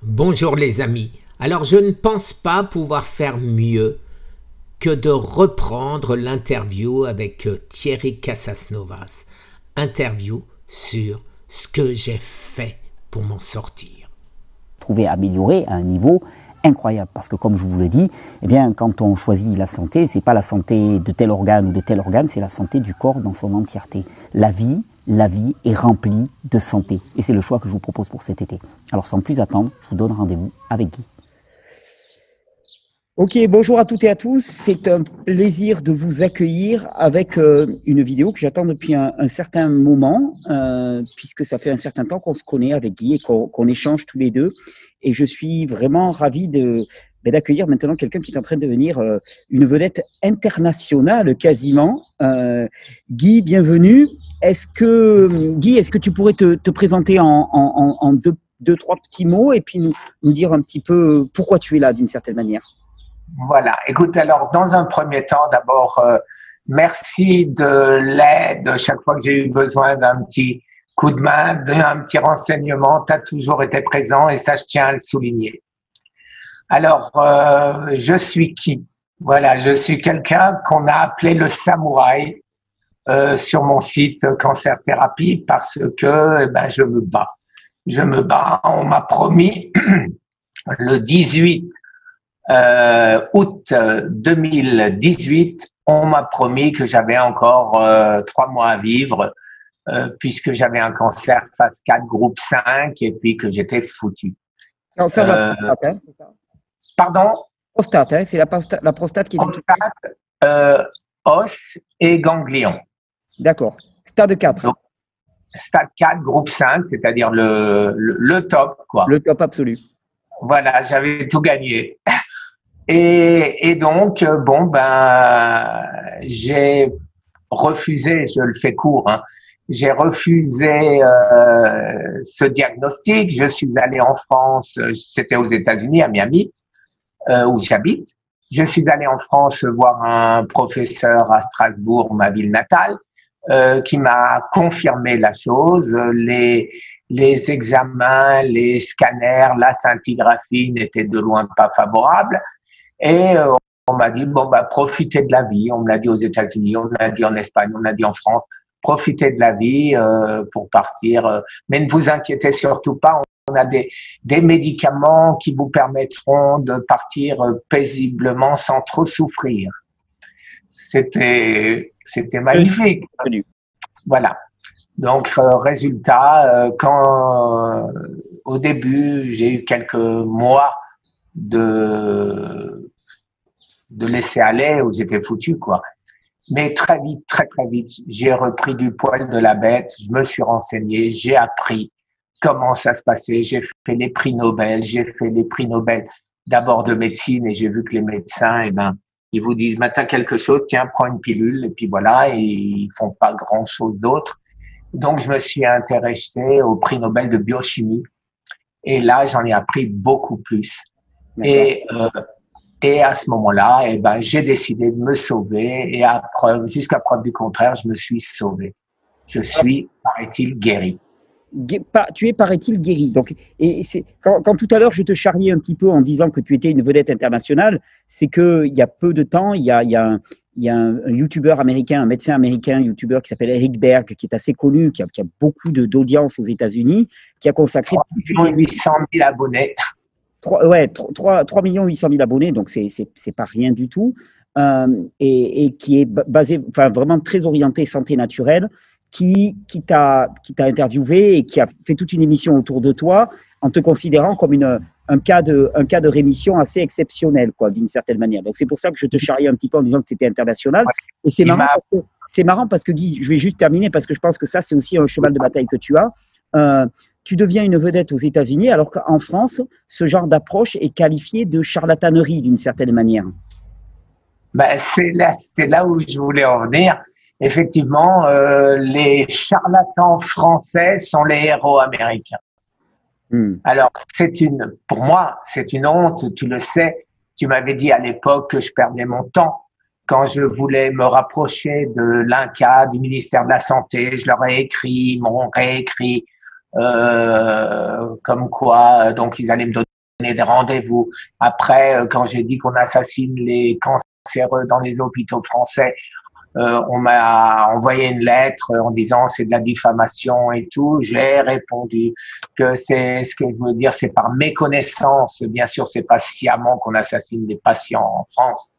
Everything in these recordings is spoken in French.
Bonjour les amis. Alors je ne pense pas pouvoir faire mieux que de reprendre l'interview avec Thierry Casasnovas. Interview sur ce que j'ai fait pour m'en sortir. Trouver amélioré à un niveau incroyable. Parce que comme je vous l'ai dit, eh bien, quand on choisit la santé, c'est pas la santé de tel organe ou de tel organe, c'est la santé du corps dans son entièreté. La vie est remplie de santé. Et c'est le choix que je vous propose pour cet été. Alors sans plus attendre, je vous donne rendez-vous avec Guy. Ok, bonjour à toutes et à tous. C'est un plaisir de vous accueillir avec une vidéo que j'attends depuis un certain moment, puisque ça fait un certain temps qu'on se connaît avec Guy et qu'on échange tous les deux. Et je suis vraiment ravi d'accueillir maintenant quelqu'un qui est en train de devenir une vedette internationale quasiment. Guy, bienvenue. Guy, est-ce que tu pourrais te présenter en deux, trois petits mots et puis nous dire un petit peu pourquoi tu es là d'une certaine manière? Voilà. Écoute, alors, dans un premier temps, d'abord, merci de l'aide. Chaque fois que j'ai eu besoin d'un petit coup de main, d'un petit renseignement, tu as toujours été présent et ça, je tiens à le souligner. Alors, je suis qui? Voilà, je suis quelqu'un qu'on a appelé le samouraï sur mon site Cancer Thérapie parce que je me bats. Je me bats. On m'a promis le 18 août 2018, on m'a promis que j'avais encore 3 mois à vivre puisque j'avais un cancer phase 4, groupe 5 et puis que j'étais foutu. Cancer de la prostate, hein, c'est ça? Pardon? Prostate, hein, c'est la prostate qui est… Prostate, os et ganglion. D'accord. Stade 4. Donc, stade 4, groupe 5, c'est-à-dire le top, quoi. Le top absolu. Voilà, j'avais tout gagné. Et donc, j'ai refusé, je le fais court, hein, j'ai refusé ce diagnostic. Je suis allé en France, c'était aux États-Unis, à Miami, où j'habite. Je suis allé en France voir un professeur à Strasbourg, ma ville natale, qui m'a confirmé la chose. Les examens, les scanners, la scintigraphie n'étaient de loin pas favorables. Et on m'a dit, profitez de la vie. On me l'a dit aux États-Unis, on me l'a dit en Espagne, on me l'a dit en France. Profitez de la vie pour partir. Mais ne vous inquiétez surtout pas. On a des médicaments qui vous permettront de partir paisiblement sans trop souffrir. C'était magnifique. Voilà. Donc, résultat, quand au début, j'ai eu quelques mois de laisser aller où j'étais foutu, quoi. Mais très vite, très vite, j'ai repris du poil de la bête, je me suis renseigné, j'ai appris comment ça se passait, j'ai fait les prix Nobel, d'abord de médecine et j'ai vu que les médecins, ils vous disent, t'as quelque chose, tiens, prends une pilule et puis voilà, et ils font pas grand chose d'autre. Donc, je me suis intéressé au prix Nobel de biochimie et là, j'en ai appris beaucoup plus. Et à ce moment-là, j'ai décidé de me sauver et jusqu'à preuve du contraire, je me suis sauvé. Je suis, paraît-il, guéri. Tu es, paraît-il, guéri. Donc, quand tout à l'heure je te charriais un petit peu en disant que tu étais une vedette internationale, c'est qu'il y a peu de temps, il y a un youtubeur américain, un médecin américain, youtubeur qui s'appelle Eric Berg, qui est assez connu, qui a beaucoup d'audience aux États-Unis, qui a consacré 3 800 000 abonnés. 3 800 000 abonnés, donc c'est pas rien du tout, et qui est basé, enfin vraiment très orienté santé naturelle, qui t'a interviewé et qui a fait toute une émission autour de toi en te considérant comme un cas de rémission assez exceptionnel, quoi, d'une certaine manière. Donc c'est pour ça que je te charriais un petit peu en disant que c'était international. Et c'est marrant parce que Guy, je vais juste terminer parce que je pense que ça c'est aussi un cheval de bataille que tu as. Tu deviens une vedette aux États-Unis alors qu'en France, ce genre d'approche est qualifié de charlatanerie d'une certaine manière. C'est là où je voulais en venir. Effectivement, les charlatans français sont les héros américains. Alors, pour moi, c'est une honte, tu le sais. Tu m'avais dit à l'époque que je perdais mon temps quand je voulais me rapprocher de l'INCa, du ministère de la Santé. Je leur ai écrit, ils m'ont réécrit comme quoi, donc ils allaient me donner des rendez-vous. Après, quand j'ai dit qu'on assassine les cancéreux dans les hôpitaux français, on m'a envoyé une lettre en disant c'est de la diffamation et tout. J'ai répondu que c'est ce que je veux dire, c'est par méconnaissance. Bien sûr, c'est pas sciemment qu'on assassine des patients en France,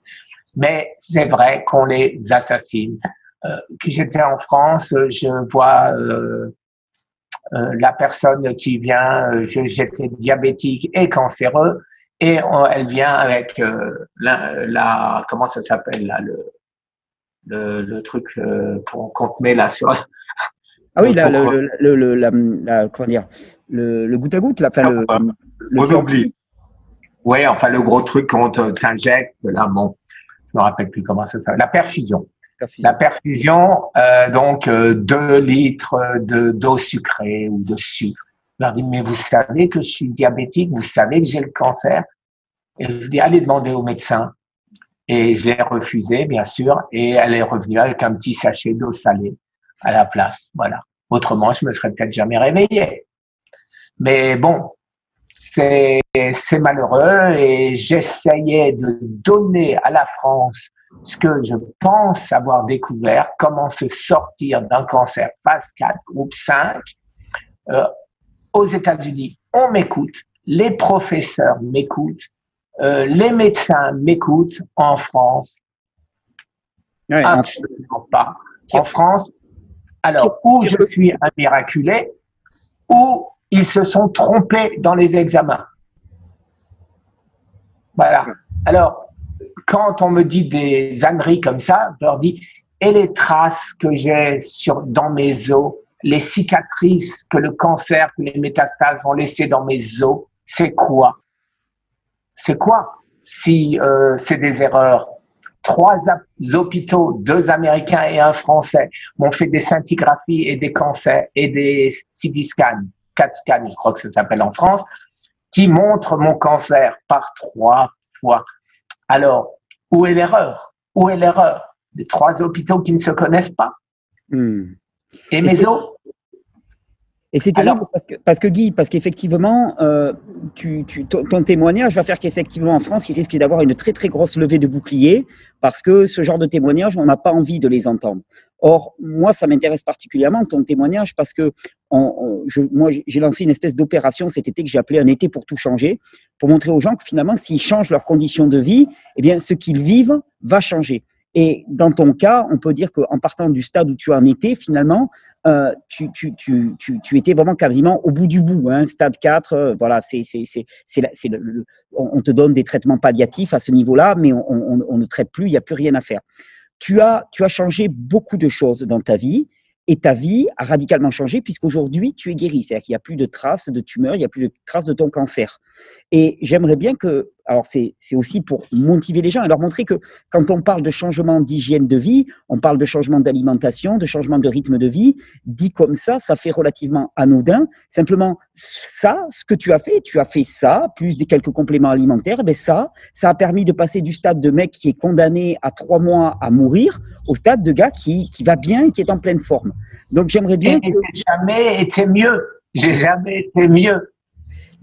mais c'est vrai qu'on les assassine. Que j'étais en France, je vois la personne qui vient, j'étais diabétique et cancéreux, et elle vient avec comment ça s'appelle là, le truc qu'on te met là sur. Ah oui, comment dire, le goutte à goutte, là, enfin, le oui, enfin le gros truc qu'on t'injecte là, bon, je me rappelle plus comment ça s'appelle, la perfusion. La perfusion, donc 2 litres d'eau sucrée ou de sucre. Je leur dis, mais vous savez que je suis diabétique, vous savez que j'ai le cancer. Et je dis, allez demander au médecin. Et je l'ai refusé, bien sûr, et elle est revenue avec un petit sachet d'eau salée à la place. Voilà. Autrement, je me serais peut-être jamais réveillé. Mais bon, c'est malheureux, et j'essayais de donner à la France ce que je pense avoir découvert, comment se sortir d'un cancer phase 4, groupe 5. Aux États-Unis, on m'écoute, les professeurs m'écoutent, les médecins m'écoutent. En France, ouais, absolument pas. En France, alors, ou je suis un miraculé, ou ils se sont trompés dans les examens. Voilà. Alors, quand on me dit des âneries comme ça, je leur dis, et les traces que j'ai dans mes os, les cicatrices que le cancer, que les métastases ont laissées dans mes os, c'est quoi? C'est quoi si c'est des erreurs? 3 hôpitaux, 2 Américains et 1 Français, m'ont fait des scintigraphies et des cancers et des CT scans, 4 scans, je crois que ça s'appelle en France, qui montrent mon cancer par 3 fois. Alors, où est l'erreur? Où est l'erreur? Les 3 hôpitaux qui ne se connaissent pas. Et mes os? Et c'est terrible parce que Guy, parce qu'effectivement, ton témoignage va faire qu'effectivement en France, il risque d'avoir une très très grosse levée de boucliers parce que ce genre de témoignages, on n'a pas envie de les entendre. Or, moi, ça m'intéresse particulièrement ton témoignage parce que moi, j'ai lancé une espèce d'opération cet été que j'ai appelé un été pour tout changer, pour montrer aux gens que finalement, s'ils changent leurs conditions de vie, eh bien, ce qu'ils vivent va changer. Et dans ton cas, on peut dire qu'en partant du stade où tu en étais, finalement, tu étais vraiment quasiment au bout du bout, hein, stade 4, voilà, on te donne des traitements palliatifs à ce niveau-là, mais on ne traite plus, il n'y a plus rien à faire. Tu as changé beaucoup de choses dans ta vie, et ta vie a radicalement changé puisqu'aujourd'hui, tu es guéri. C'est-à-dire qu'il n'y a plus de traces de tumeur, il n'y a plus de traces de ton cancer. Et j'aimerais bien que, alors c'est aussi pour motiver les gens et leur montrer que quand on parle de changement d'hygiène de vie, on parle de changement d'alimentation, de changement de rythme de vie, dit comme ça fait relativement anodin. Simplement, ça, ce que tu as fait ça, plus des quelques compléments alimentaires, ben ça a permis de passer du stade de mec qui est condamné à 3 mois à mourir au stade de gars qui va bien et qui est en pleine forme. Donc j'aimerais bien. J'ai jamais été mieux. J'ai jamais été mieux.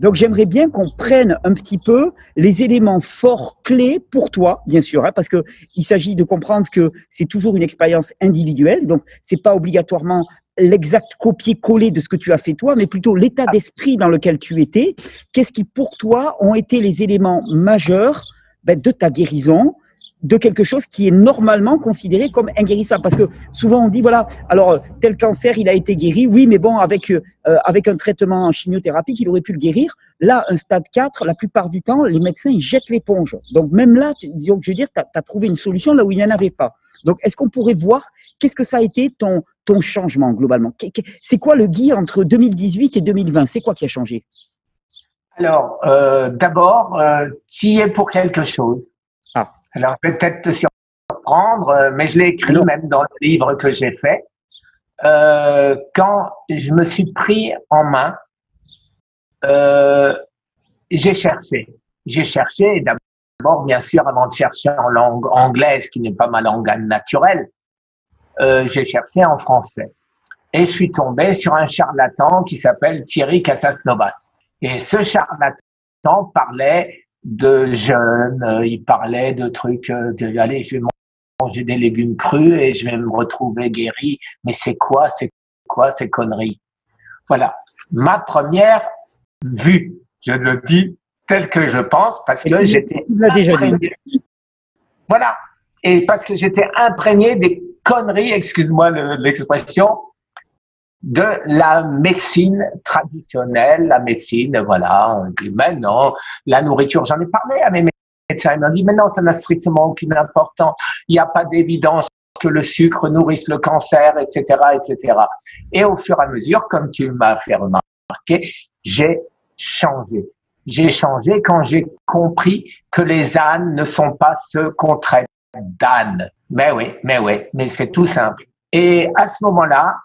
Donc, j'aimerais bien qu'on prenne un petit peu les éléments forts, clés pour toi, bien sûr, hein, parce que il s'agit de comprendre que c'est toujours une expérience individuelle. Donc, c'est pas obligatoirement l'exact copier-coller de ce que tu as fait toi, mais plutôt l'état d'esprit dans lequel tu étais. Qu'est-ce qui, pour toi, ont été les éléments majeurs de ta guérison, de quelque chose qui est normalement considéré comme inguérissable. Parce que souvent on dit, voilà, alors tel cancer, il a été guéri, oui, mais bon, avec un traitement en chimiothérapie, qu'il aurait pu le guérir. Là, un stade 4, la plupart du temps, les médecins, ils jettent l'éponge. Donc même là, disons que je veux dire, tu as trouvé une solution là où il n'y en avait pas. Donc, est-ce qu'on pourrait voir, qu'est-ce que ça a été ton changement globalement? C'est quoi le Guy entre 2018 et 2020? C'est quoi qui a changé? Alors, d'abord, tu y es pour quelque chose. Alors, je vais peut-être te surprendre, mais je l'ai écrit même dans le livre que j'ai fait. Quand je me suis pris en main, j'ai cherché. Et d'abord, bien sûr, avant de chercher en langue anglaise, qui n'est pas ma langue naturelle, j'ai cherché en français. Et je suis tombé sur un charlatan qui s'appelle Thierry Casasnovas. Et ce charlatan temps, parlait de jeûne, il parlait de trucs, allez, je vais manger des légumes crus et je vais me retrouver guéri. Mais c'est quoi ces conneries? Voilà, ma première vue, je le dis tel que je pense, parce que j'étais imprégné. Voilà, et parce que j'étais imprégné des conneries, excuse-moi l'expression, de la médecine traditionnelle, la médecine, voilà. Et maintenant, la nourriture, j'en ai parlé à mes médecins, ils m'ont dit, mais non, ça n'a strictement aucune importance, il n'y a pas d'évidence que le sucre nourrisse le cancer, etc., etc. Et au fur et à mesure, comme tu m'as fait remarquer, j'ai changé. J'ai changé quand j'ai compris que les ânes ne sont pas ceux qu'on traite d'ânes. Mais c'est tout simple. Et à ce moment-là,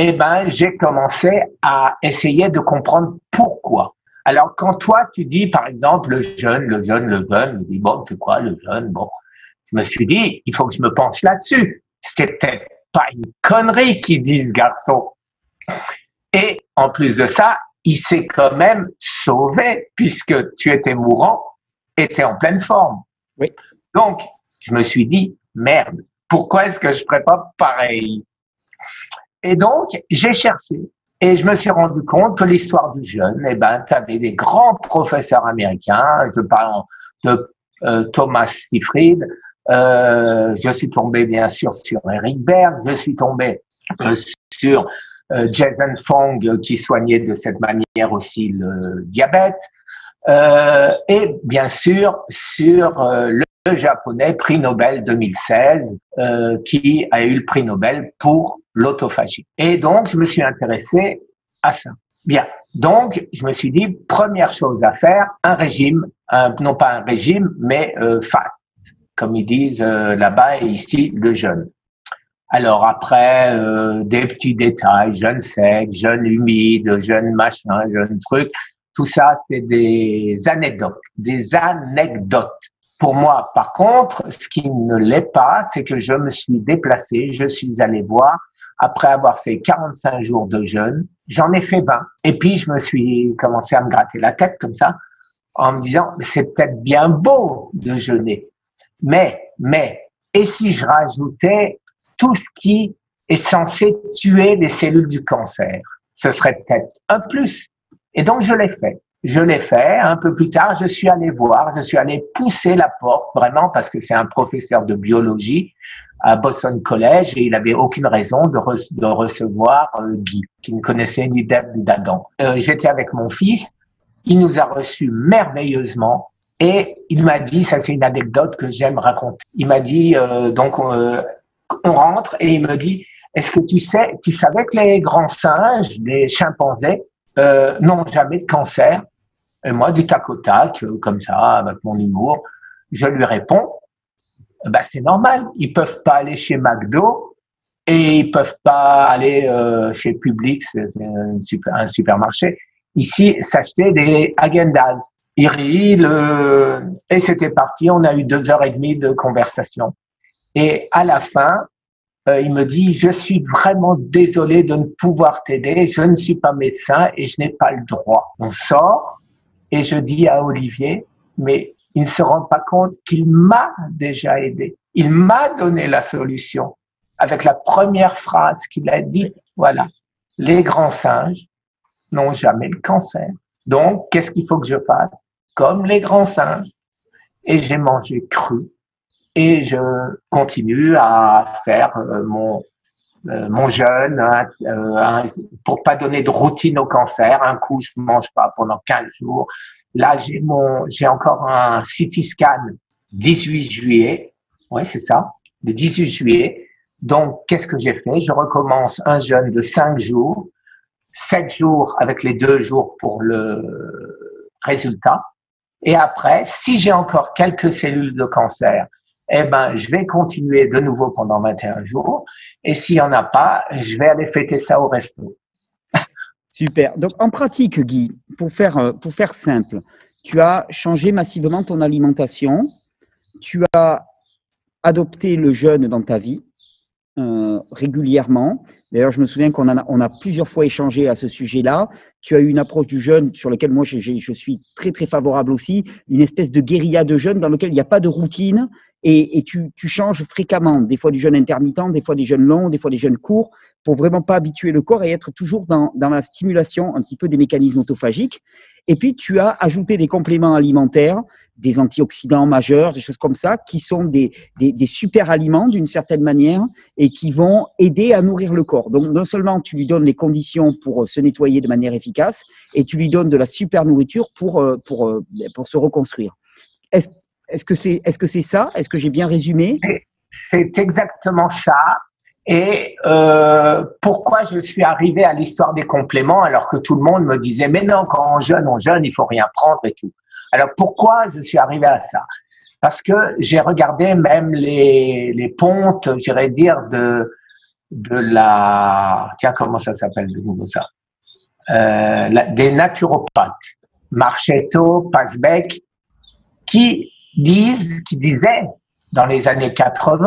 eh ben, j'ai commencé à essayer de comprendre pourquoi. Alors, quand toi, tu dis, par exemple, le jeûne, je dis, bon, c'est quoi le jeûne? Bon, je me suis dit, il faut que je me penche là-dessus. C'est peut-être pas une connerie qu'ils disent, garçon. Et en plus de ça, il s'est quand même sauvé puisque tu étais mourant et tu es en pleine forme. Oui. Donc, je me suis dit, merde, pourquoi est-ce que je ne ferais pas pareil? Et donc, j'ai cherché et je me suis rendu compte que l'histoire du jeûne, eh ben, tu avais des grands professeurs américains, je parle de Thomas Seyfried, je suis tombé bien sûr sur Eric Berg, je suis tombé sur Jason Fung qui soignait de cette manière aussi le diabète, et bien sûr sur le japonais prix Nobel 2016 qui a eu le prix Nobel pour l'autophagie. Et donc je me suis intéressé à ça. Bien, donc je me suis dit première chose à faire, un régime, non pas un régime mais fast, comme ils disent là-bas et ici le jeûne. Alors après, des petits détails, jeûne sec, jeûne humide, jeûne machin, jeûne truc, tout ça, c'est des anecdotes, Pour moi, par contre, ce qui ne l'est pas, c'est que je me suis déplacé, je suis allé voir, après avoir fait 45 jours de jeûne, j'en ai fait 20. Et puis, je me suis commencé à me gratter la tête comme ça, en me disant, c'est peut-être bien beau de jeûner. Mais, et si je rajoutais tout ce qui est censé tuer les cellules du cancer, ce serait peut-être un plus. Et donc, je l'ai fait. Un peu plus tard, je suis allé pousser la porte, vraiment, parce que c'est un professeur de biologie à Boston College et il avait aucune raison de recevoir Guy, qui ne connaissait ni d'Ève ni d'Adam. J'étais avec mon fils, il nous a reçus merveilleusement et il m'a dit, ça c'est une anecdote que j'aime raconter, il m'a dit, on rentre et il me dit, est-ce que tu savais que les grands singes, les chimpanzés, n'ont jamais de cancer? Et moi, du tac au tac, comme ça, avec mon humour, je lui réponds, bah, c'est normal, ils peuvent pas aller chez McDo et ils peuvent pas aller chez Publix, un supermarché, ici, s'acheter des Häagen-Dazs. Il rit, et c'était parti, on a eu 2h30 de conversation. Et à la fin, il me dit, je suis vraiment désolé de ne pouvoir t'aider, je ne suis pas médecin et je n'ai pas le droit. On sort et je dis à Olivier, mais il ne se rend pas compte qu'il m'a déjà aidé. Il m'a donné la solution avec la première phrase qu'il a dit, voilà, les grands singes n'ont jamais le cancer. Donc, qu'est-ce qu'il faut que je fasse? Comme les grands singes. Et j'ai mangé cru. Et je continue à faire mon jeûne pour pas donner de routine au cancer. Un coup, je mange pas pendant 15 jours. Là, j'ai encore un CT scan 18 juillet. Ouais, c'est ça, le 18 juillet. Donc, qu'est-ce que j'ai fait? Je recommence un jeûne de 5 jours, 7 jours avec les 2 jours pour le résultat. Et après, si j'ai encore quelques cellules de cancer, eh ben, je vais continuer de nouveau pendant 21 jours. Et s'il n'y en a pas, je vais aller fêter ça au resto. Super. Donc, en pratique, Guy, pour faire simple, tu as changé massivement ton alimentation. Tu as adopté le jeûne dans ta vie régulièrement. D'ailleurs, je me souviens qu'on a plusieurs fois échangé à ce sujet-là. tu as eu une approche du jeûne sur laquelle moi je suis très très favorable aussi, une espèce de guérilla de jeûne dans lequel il n'y a pas de routine et tu changes fréquemment, des fois du jeûne intermittent, des fois des jeûnes longs, des fois des jeûnes courts, pour vraiment pas habituer le corps et être toujours dans la stimulation un petit peu des mécanismes autophagiques. Et puis tu as ajouté des compléments alimentaires, des antioxydants majeurs, des choses comme ça, qui sont des super aliments d'une certaine manière et qui vont aider à nourrir le corps. Donc non seulement tu lui donnes les conditions pour se nettoyer de manière efficace, et tu lui donnes de la super nourriture pour se reconstruire. Est-ce que c'est ça? Est-ce que j'ai bien résumé? C'est exactement ça. Et pourquoi je suis arrivé à l'histoire des compléments alors que tout le monde me disait mais non, quand on jeûne, il faut rien prendre et tout. Alors pourquoi je suis arrivé à ça? Parce que j'ai regardé même les pontes, j'irais dire, de la… Tiens, comment ça s'appelle de nouveau ça? Des naturopathes, Marchetto, Pasbeck, qui disaient dans les années 80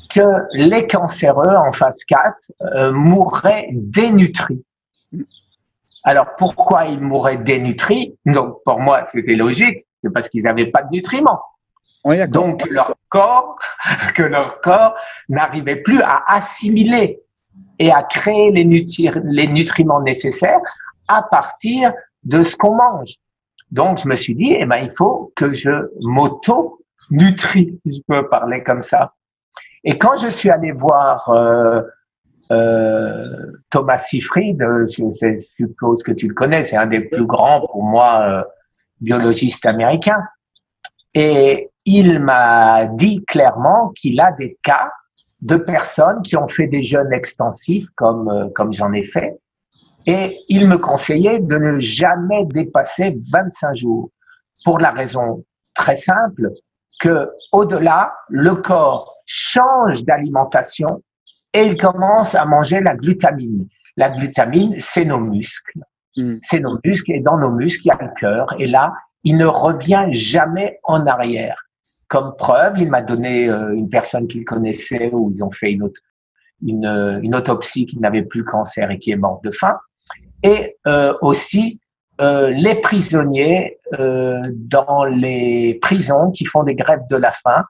que les cancéreux en phase 4 mourraient dénutris. Alors, pourquoi ils mouraient dénutris? Donc, pour moi, c'était logique, c'est parce qu'ils n'avaient pas de nutriments. Oui, donc, leur corps n'arrivait plus à assimiler et à créer les nutriments nécessaires à partir de ce qu'on mange. Donc, je me suis dit, il faut que je m'auto-nutrie, si je peux parler comme ça. Et quand je suis allé voir Thomas Seyfried, je suppose que tu le connais, c'est un des plus grands pour moi biologistes américains, et il m'a dit clairement qu'il a des cas de personnes qui ont fait des jeûnes extensifs comme j'en ai fait, et il me conseillait de ne jamais dépasser 25 jours pour la raison très simple que au-delà, le corps change d'alimentation et il commence à manger la glutamine. La glutamine, c'est nos muscles. C'est nos muscles et dans nos muscles, il y a le cœur. Et là, il ne revient jamais en arrière. Comme preuve, il m'a donné une personne qu'il connaissait où ils ont fait une autopsie qui n'avait plus le cancer et qui est morte de faim. Et aussi les prisonniers dans les prisons qui font des grèves de la faim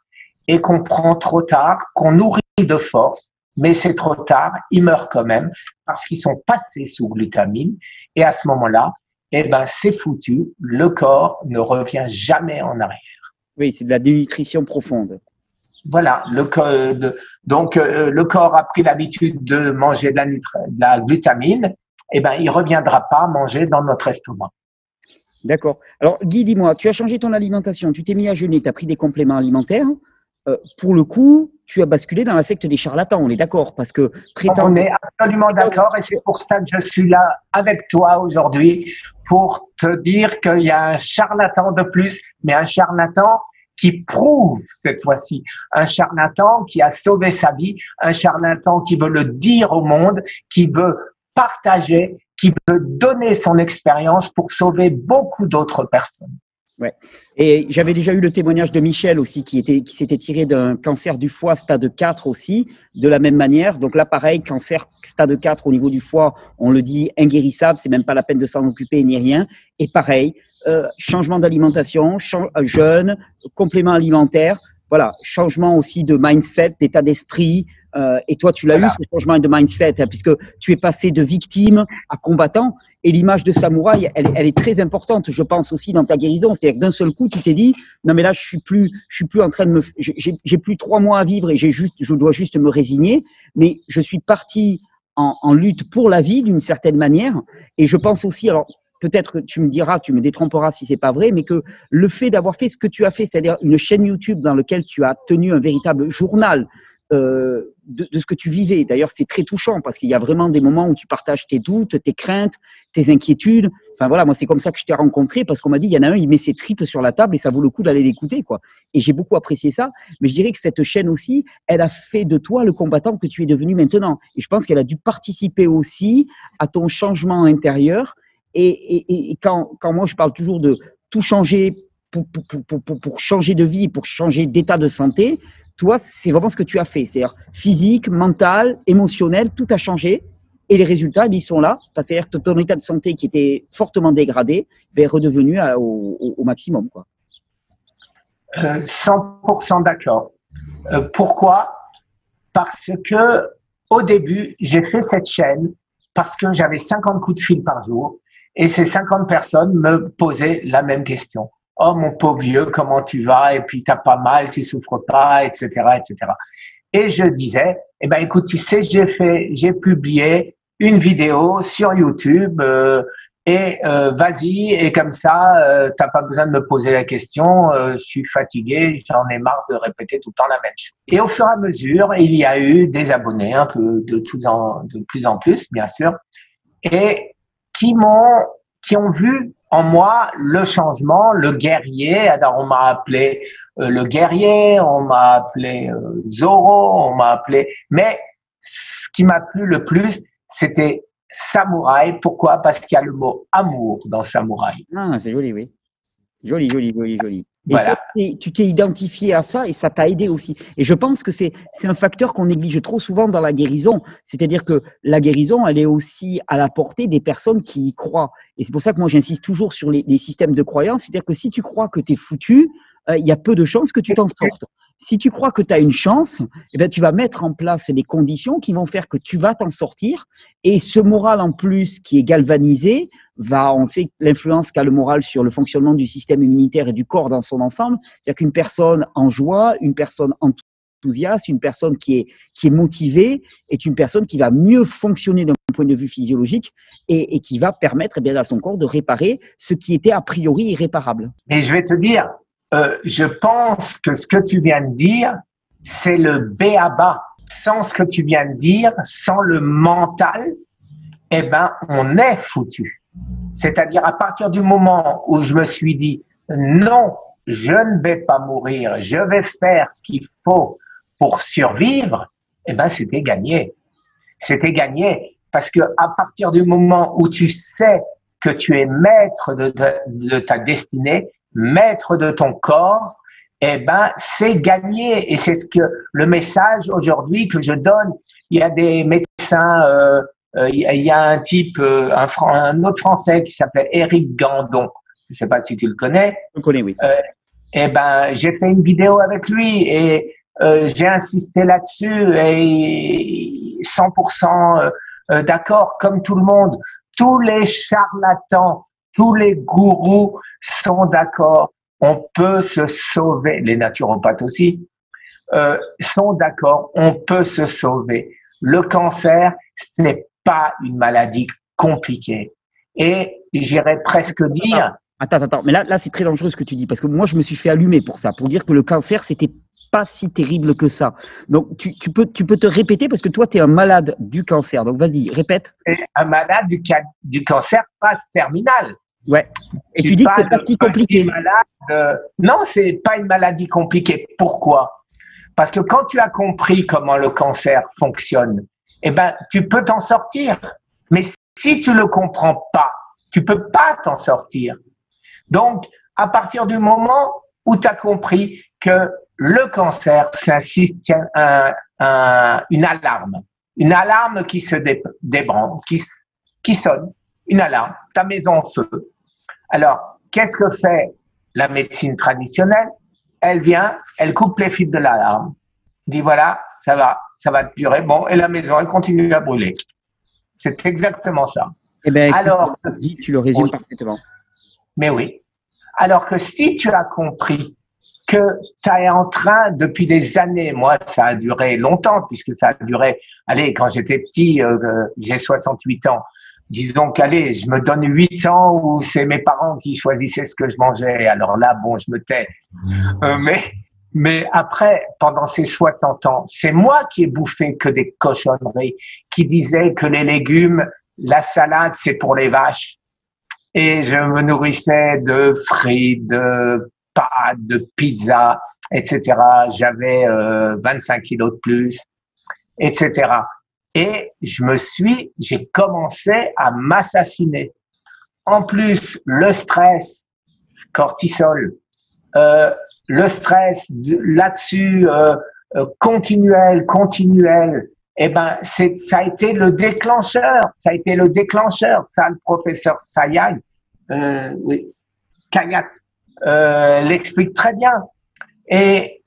et qu'on prend trop tard, qu'on nourrit de force, mais c'est trop tard, ils meurent quand même parce qu'ils sont passés sous glutamine et à ce moment-là, c'est foutu, le corps ne revient jamais en arrière. Oui, c'est de la dénutrition profonde. Voilà, le corps a pris l'habitude de manger de la glutamine, il ne reviendra pas manger dans notre estomac. D'accord. Alors, Guy, dis-moi, tu as changé ton alimentation, tu t'es mis à jeûner, tu as pris des compléments alimentaires. Pour le coup, tu as basculé dans la secte des charlatans, on est d'accord? Parce que on est absolument d'accord et c'est pour ça que je suis là avec toi aujourd'hui pour te dire qu'il y a un charlatan de plus, mais un charlatan qui prouve cette fois-ci, un charlatan qui a sauvé sa vie, un charlatan qui veut le dire au monde, qui veut partager, qui veut donner son expérience pour sauver beaucoup d'autres personnes. Ouais. Et j'avais déjà eu le témoignage de Michel aussi qui s'était tiré d'un cancer du foie stade 4 aussi, de la même manière. Donc là, pareil, cancer stade 4 au niveau du foie, on le dit inguérissable, c'est même pas la peine de s'en occuper ni rien. Et pareil, changement d'alimentation, jeûne, complément alimentaire, voilà, changement aussi de mindset, d'état d'esprit. Et toi, tu l'as eu, ce changement de mindset, puisque tu es passé de victime à combattant. Et l'image de samouraï, elle est très importante, je pense aussi dans ta guérison. C'est-à-dire que d'un seul coup, tu t'es dit, non mais là, je suis plus en train de j'ai plus 3 mois à vivre et je dois juste me résigner. Mais je suis parti en lutte pour la vie d'une certaine manière. Et je pense aussi, alors peut-être que tu me diras, tu me détromperas si c'est pas vrai, mais que le fait d'avoir fait ce que tu as fait, c'est-à-dire une chaîne YouTube dans laquelle tu as tenu un véritable journal de ce que tu vivais. D'ailleurs, c'est très touchant parce qu'il y a vraiment des moments où tu partages tes doutes, tes craintes, tes inquiétudes. Enfin voilà, moi c'est comme ça que je t'ai rencontré parce qu'on m'a dit il y en a un, il met ses tripes sur la table et ça vaut le coup d'aller l'écouter quoi. Et j'ai beaucoup apprécié ça. Mais je dirais que cette chaîne aussi, elle a fait de toi le combattant que tu es devenu maintenant. Et je pense qu'elle a dû participer aussi à ton changement intérieur. Et quand moi je parle toujours de tout changer pour changer de vie, pour changer d'état de santé. Toi, c'est vraiment ce que tu as fait. C'est-à-dire physique, mental, émotionnel, tout a changé. et les résultats, ils sont là. C'est-à-dire que ton état de santé qui était fortement dégradé est redevenu au maximum, quoi. 100% d'accord. Pourquoi? Parce que au début, j'ai fait cette chaîne parce que j'avais 50 coups de fil par jour et ces 50 personnes me posaient la même question. Oh, mon pauvre vieux, comment tu vas? Et puis, t'as pas mal, tu souffres pas, etc., etc. Et je disais, eh ben, écoute, tu sais, j'ai publié une vidéo sur YouTube, vas-y, et comme ça, t'as pas besoin de me poser la question, je suis fatigué, j'en ai marre de répéter tout le temps la même chose. Et au fur et à mesure, il y a eu des abonnés, un peu de plus en plus, bien sûr, et qui ont vu en moi le changement, le guerrier. Alors on m'a appelé le guerrier, on m'a appelé Zorro, on m'a appelé. Mais ce qui m'a plu le plus, c'était samouraï. Pourquoi? Parce qu'il y a le mot amour dans samouraï. Ah, c'est joli, oui. Joli, joli, joli, joli. Voilà. Et tu t'es identifié à ça et ça t'a aidé aussi. Et je pense que c'est un facteur qu'on néglige trop souvent dans la guérison. C'est-à-dire que la guérison, elle est aussi à la portée des personnes qui y croient. Et c'est pour ça que moi, j'insiste toujours sur les systèmes de croyance. C'est-à-dire que si tu crois que tu es foutu, il y a peu de chances que tu t'en sortes. Si tu crois que tu as une chance, eh ben, tu vas mettre en place les conditions qui vont faire que tu vas t'en sortir. Et ce moral en plus qui est galvanisé, on sait l'influence qu'a le moral sur le fonctionnement du système immunitaire et du corps dans son ensemble. C'est-à-dire qu'une personne en joie, une personne enthousiaste, une personne qui est motivée est une personne qui va mieux fonctionner d'un point de vue physiologique et qui va permettre à son corps de réparer ce qui était a priori irréparable. Et je vais te dire, je pense que ce que tu viens de dire, c'est le b.a.-ba. Sans ce que tu viens de dire, sans le mental, eh ben, on est foutu. C'est-à-dire, à partir du moment où je me suis dit, non, je ne vais pas mourir, je vais faire ce qu'il faut pour survivre, eh ben, c'était gagné. C'était gagné. Parce que à partir du moment où tu sais que tu es maître de ta destinée, maître de ton corps, eh ben, c'est gagné. Et c'est ce que le message aujourd'hui que je donne. Il y a des médecins, il y a un type, un autre Français qui s'appelait Éric Gandon. Je ne sais pas si tu le connais. Je le connais, oui. Eh ben, j'ai fait une vidéo avec lui et j'ai insisté là-dessus et 100% d'accord, comme tout le monde. Tous les charlatans, tous les gourous sont d'accord. On peut se sauver. Les naturopathes aussi sont d'accord. On peut se sauver. Le cancer, ce n'est pas une maladie compliquée. Et j'irais presque dire… Attends. Mais là, c'est très dangereux ce que tu dis, parce que moi, je me suis fait allumer pour ça, pour dire que le cancer, c'était pas si terrible que ça. Donc, tu peux te répéter, parce que toi, tu es un malade du cancer. Donc, vas-y, répète. Un malade du cancer phase terminale. Ouais. Et tu dis que c'est pas si compliqué. Non, c'est pas une maladie compliquée. Pourquoi? Parce que quand tu as compris comment le cancer fonctionne, eh ben, tu peux t'en sortir. Mais si tu le comprends pas, tu peux pas t'en sortir. Donc, à partir du moment où tu as compris que le cancer, c'est une alarme qui se débranche, qui sonne, une alarme, ta maison en feu. Alors, qu'est-ce que fait la médecine traditionnelle? Elle vient, elle coupe les fils de l'alarme, dit voilà, ça va durer, bon, et la maison, elle continue à brûler. C'est exactement ça. Eh ben, alors, tu le résumes parfaitement. Mais oui. Alors que si tu as compris que tu es en train, depuis des années, moi, ça a duré longtemps, puisque ça a duré, allez, quand j'étais petit, j'ai 68 ans, disons qu'allez, je me donne 8 ans où c'est mes parents qui choisissaient ce que je mangeais. Alors là, bon, je me tais. Mais après, pendant ces 60 ans, c'est moi qui ai bouffé que des cochonneries, qui disaient que les légumes, la salade, c'est pour les vaches. Et je me nourrissais de frites, de pâtes, de pizza, etc. J'avais 25 kilos de plus, etc. Et j'ai commencé à m'assassiner. En plus, le stress, cortisol, le stress là-dessus, continuel, Eh ben, ça a été le déclencheur. Ça a été le déclencheur. Ça, le professeur Sayag, oui, Kayat, l'explique très bien. Et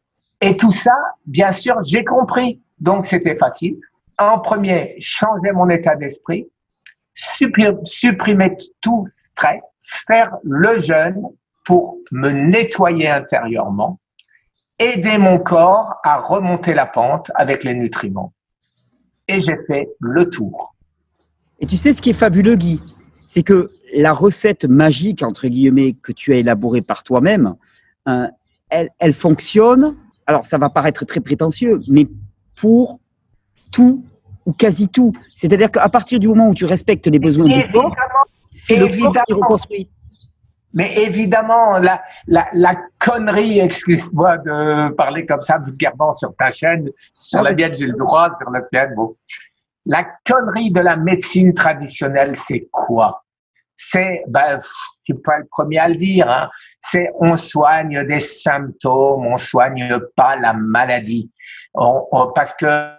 tout ça, bien sûr, j'ai compris. Donc, c'était facile. En premier, changer mon état d'esprit, supprimer tout stress, faire le jeûne pour me nettoyer intérieurement, aider mon corps à remonter la pente avec les nutriments. Et j'ai fait le tour. Et tu sais ce qui est fabuleux, Guy, c'est que la recette magique, entre guillemets, que tu as élaborée par toi-même, elle fonctionne, alors ça va paraître très prétentieux, mais pour tout ou quasi tout. C'est-à-dire qu'à partir du moment où tu respectes les besoins du corps, c'est le corps qui reconstruit. Mais évidemment, la connerie, excuse-moi de parler comme ça vulgairement sur ta chaîne, sur la mienne j'ai le droit, sur la tienne, bon. La connerie de la médecine traditionnelle, c'est quoi? C'est, je suis pas le premier à le dire, hein, c'est on soigne des symptômes, on soigne pas la maladie. Parce que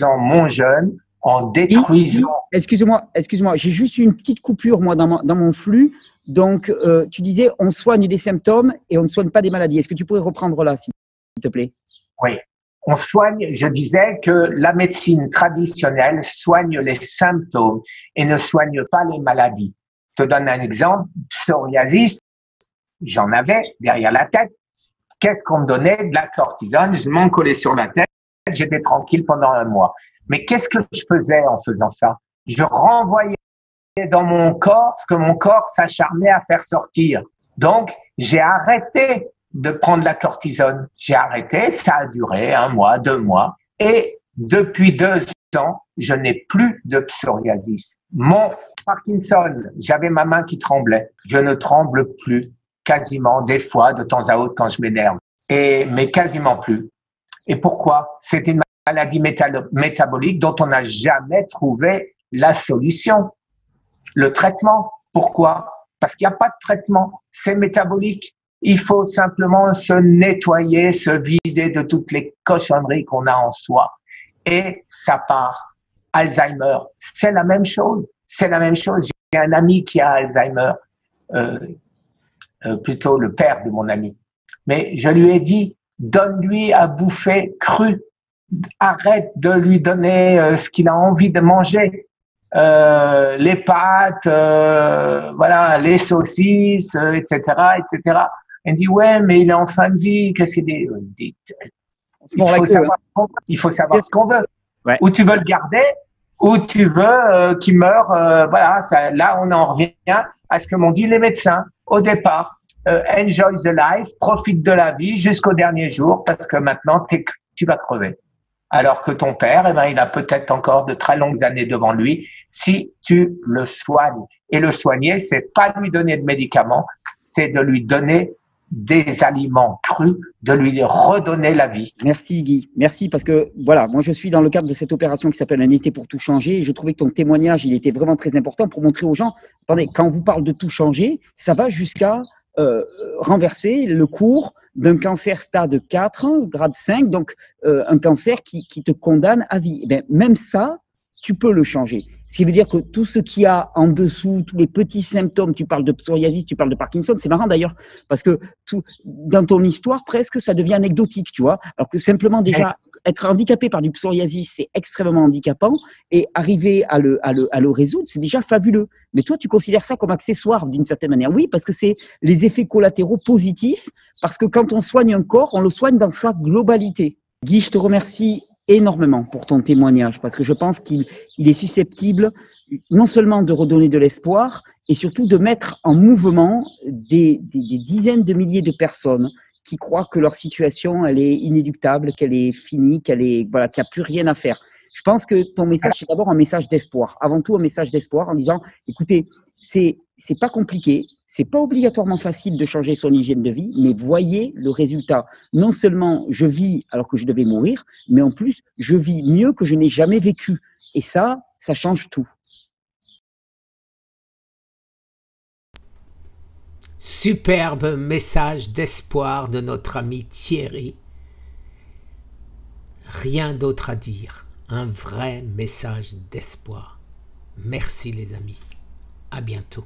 en mon jeûne, en détruisant… Excuse-moi, j'ai juste une petite coupure moi dans mon flux. Donc, tu disais, on soigne des symptômes et on ne soigne pas des maladies. Est-ce que tu pourrais reprendre là, s'il te plaît? Oui. On soigne, je disais que la médecine traditionnelle soigne les symptômes et ne soigne pas les maladies. Je te donne un exemple. Psoriasis, j'en avais derrière la tête. Qu'est-ce qu'on me donnait? De la cortisone. Je m'en collais sur la tête. J'étais tranquille pendant un mois. Mais qu'est-ce que je faisais en faisant ça? Je renvoyais dans mon corps ce que mon corps s'acharnait à faire sortir. Donc, j'ai arrêté de prendre la cortisone. J'ai arrêté, ça a duré 1 mois, 2 mois. Et depuis 2 ans, je n'ai plus de psoriasis. Mon Parkinson, j'avais ma main qui tremblait. Je ne tremble plus, quasiment, des fois, de temps à autre quand je m'énerve. Mais quasiment plus. Et pourquoi? C'est une maladie métabolique dont on n'a jamais trouvé la solution. Le traitement. Pourquoi? Parce qu'il n'y a pas de traitement. C'est métabolique. Il faut simplement se nettoyer, se vider de toutes les cochonneries qu'on a en soi. Et ça part. Alzheimer, c'est la même chose. C'est la même chose. J'ai un ami qui a Alzheimer, plutôt le père de mon ami. Mais je lui ai dit, donne-lui à bouffer cru. Arrête de lui donner ce qu'il a envie de manger. Les pâtes, voilà, les saucisses, etc., etc. Elle dit, ouais, mais il est en fin de vie, qu'est-ce qu'il dit? Il faut savoir ce qu'on veut. Ouais. Ou tu veux le garder, ou tu veux qu'il meure. Voilà, là, on en revient à ce que m'ont dit les médecins au départ. Enjoy the life, profite de la vie jusqu'au dernier jour, parce que maintenant, tu vas crever. Alors que ton père, il a peut-être encore de très longues années devant lui si tu le soignes. Et le soigner, c'est pas lui donner de médicaments, c'est de lui donner des aliments crus, de lui redonner la vie. Merci Guy, merci parce que voilà, moi je suis dans le cadre de cette opération qui s'appelle Un été pour tout changer et je trouvais que ton témoignage, il était vraiment très important pour montrer aux gens, attendez, quand on vous parle de tout changer, ça va jusqu'à renverser le cours d'un cancer stade 4, grade 5, donc un cancer qui te condamne à vie. Eh bien, même ça, tu peux le changer. Ce qui veut dire que tout ce qu'il y a en dessous, tous les petits symptômes, tu parles de psoriasis, tu parles de Parkinson, c'est marrant d'ailleurs, parce que dans ton histoire, presque, ça devient anecdotique, tu vois. Alors que simplement déjà, être handicapé par du psoriasis, c'est extrêmement handicapant, et arriver à le résoudre, c'est déjà fabuleux. Mais toi, tu considères ça comme accessoire d'une certaine manière. Oui, parce que c'est les effets collatéraux positifs, parce que quand on soigne un corps, on le soigne dans sa globalité. Guy, je te remercie énormément pour ton témoignage, parce que je pense qu'il est susceptible non seulement de redonner de l'espoir, et surtout de mettre en mouvement des dizaines de milliers de personnes qui croient que leur situation, elle est inéluctable, qu'elle est finie, qu'il n'y a plus rien à faire. Je pense que ton message, c'est d'abord un message d'espoir. Avant tout, un message d'espoir en disant, écoutez, c'est pas compliqué, c'est pas obligatoirement facile de changer son hygiène de vie, mais voyez le résultat. Non seulement je vis alors que je devais mourir, mais en plus, je vis mieux que je n'ai jamais vécu. Et ça change tout. Superbe message d'espoir de notre ami Thierry. Rien d'autre à dire. un vrai message d'espoir. Merci les amis, à bientôt.